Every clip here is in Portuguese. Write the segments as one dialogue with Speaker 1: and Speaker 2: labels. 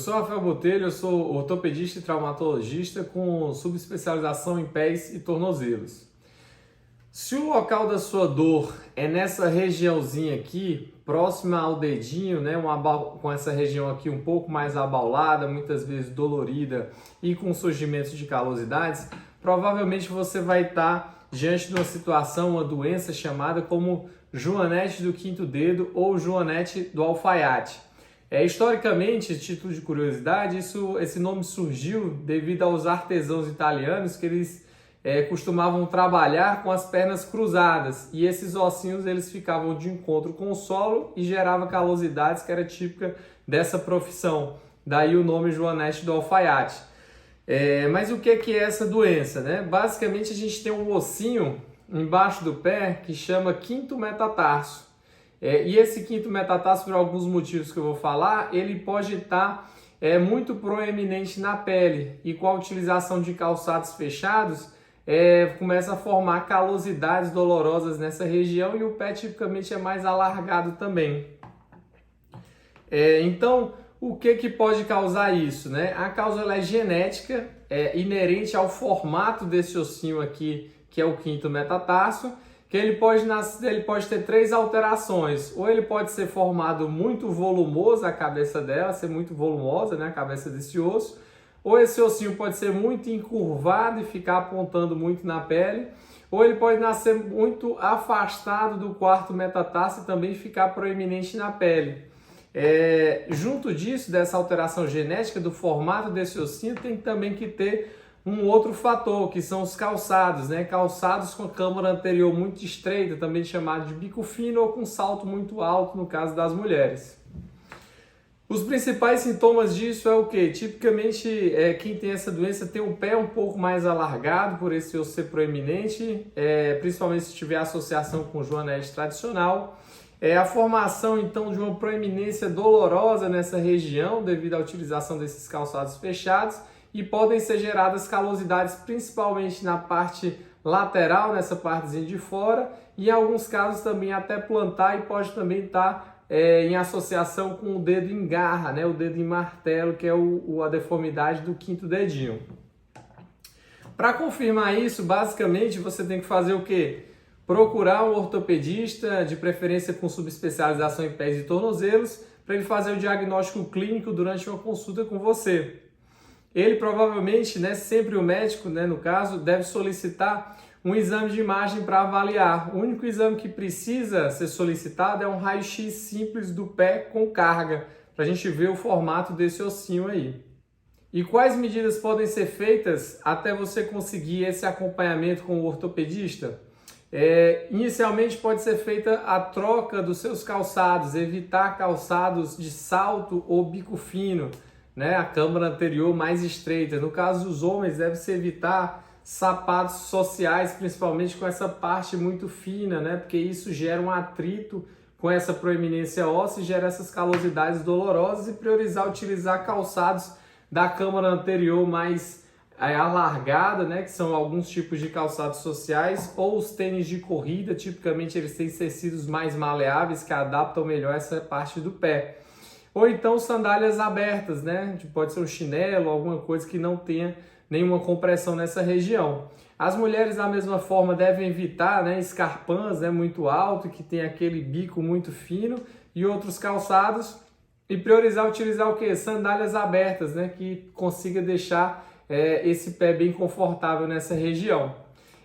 Speaker 1: sou Rafael Botelho, eu sou ortopedista e traumatologista com subespecialização em pés e tornozelos. Se o local da sua dor é nessa regiãozinha aqui, próxima ao dedinho, né, com essa região aqui um pouco mais abaulada, muitas vezes dolorida e com surgimento de calosidades, provavelmente você vai estar diante de uma situação, uma doença chamada como joanete do quinto dedo ou joanete do alfaiate. Historicamente, título de curiosidade, esse nome surgiu devido aos artesãos italianos que eles costumavam trabalhar com as pernas cruzadas e esses ossinhos eles ficavam de encontro com o solo e gerava calosidades que era típica dessa profissão. Daí o nome joanete do alfaiate. Mas o que é essa doença, né? Basicamente a gente tem um ossinho embaixo do pé que chama quinto metatarso. E esse quinto metatarso, por alguns motivos que eu vou falar, ele pode estar muito proeminente na pele e com a utilização de calçados fechados começa a formar calosidades dolorosas nessa região e o pé tipicamente é mais alargado também. Então, o que pode causar isso, né? A causa ela é genética, inerente ao formato desse ossinho aqui, que é o quinto metatarso, que ele pode ter três alterações. Ou ele pode ser formado muito volumoso, a cabeça dela ser muito volumosa, né, a cabeça desse osso. Ou esse ossinho pode ser muito encurvado e ficar apontando muito na pele. Ou ele pode nascer muito afastado do quarto metatarso e também ficar proeminente na pele. Junto disso, dessa alteração genética do formato desse ossinho, tem também que ter um outro fator, que são os calçados, né? Calçados com a câmara anterior muito estreita, também chamado de bico fino, ou com salto muito alto, no caso das mulheres. Os principais sintomas disso é o quê? Tipicamente, quem tem essa doença tem o pé um pouco mais alargado, por esse osso ser proeminente, principalmente se tiver associação com joanete tradicional. A formação, então, de uma proeminência dolorosa nessa região, devido à utilização desses calçados fechados, e podem ser geradas calosidades principalmente na parte lateral, nessa partezinha de fora, e em alguns casos também até plantar e pode também estar em associação com o dedo em garra, né? O dedo em martelo, que é a deformidade do quinto dedinho. Para confirmar isso, basicamente você tem que fazer o quê? Procurar um ortopedista, de preferência com subespecialização em pés e tornozelos, para ele fazer o diagnóstico clínico durante uma consulta com você. Ele provavelmente, né, sempre o médico, né, no caso, deve solicitar um exame de imagem para avaliar. O único exame que precisa ser solicitado é um raio-x simples do pé com carga, para a gente ver o formato desse ossinho aí. E quais medidas podem ser feitas até você conseguir esse acompanhamento com o ortopedista? Inicialmente pode ser feita a troca dos seus calçados, evitar calçados de salto ou bico fino, né, a câmara anterior mais estreita. No caso dos homens, deve-se evitar sapatos sociais, principalmente com essa parte muito fina, né, porque isso gera um atrito com essa proeminência óssea e gera essas calosidades dolorosas, e priorizar utilizar calçados da câmara anterior mais alargada, né, que são alguns tipos de calçados sociais, ou os tênis de corrida, tipicamente eles têm tecidos mais maleáveis que adaptam melhor essa parte do pé. Ou então sandálias abertas, né? Pode ser um chinelo, alguma coisa que não tenha nenhuma compressão nessa região. As mulheres, da mesma forma, devem evitar, né, escarpins, né, muito alto, que tem aquele bico muito fino, e outros calçados, e priorizar utilizar o quê? Sandálias abertas, né, que consiga deixar esse pé bem confortável nessa região.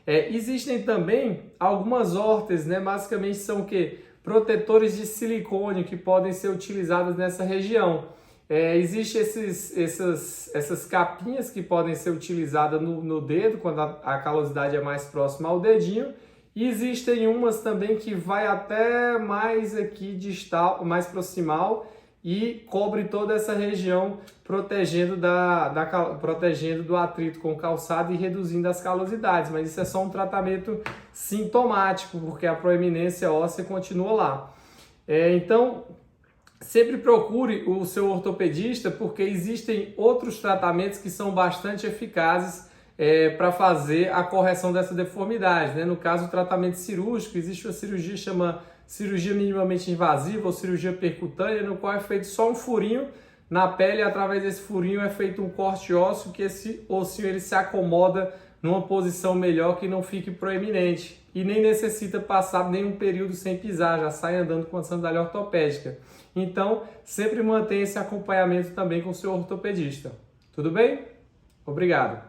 Speaker 1: Existem também algumas órteses, né? Basicamente são o quê? Protetores de silicone que podem ser utilizados nessa região. Existem essas capinhas que podem ser utilizadas no dedo, quando a calosidade é mais próxima ao dedinho. E existem umas também que vai até mais aqui distal, mais proximal, e cobre toda essa região, protegendo protegendo do atrito com o calçado e reduzindo as calosidades. Mas isso é só um tratamento sintomático, porque a proeminência óssea continua lá. Então, sempre procure o seu ortopedista, porque existem outros tratamentos que são bastante eficazes para fazer a correção dessa deformidade, né? No caso, o tratamento cirúrgico, existe uma cirurgia que chama cirurgia minimamente invasiva ou cirurgia percutânea, no qual é feito só um furinho na pele, através desse furinho é feito um corte ósseo que esse ossinho ele se acomoda numa posição melhor que não fique proeminente e nem necessita passar nenhum período sem pisar, já sai andando com a sandália ortopédica. Então, sempre mantenha esse acompanhamento também com o seu ortopedista. Tudo bem? Obrigado!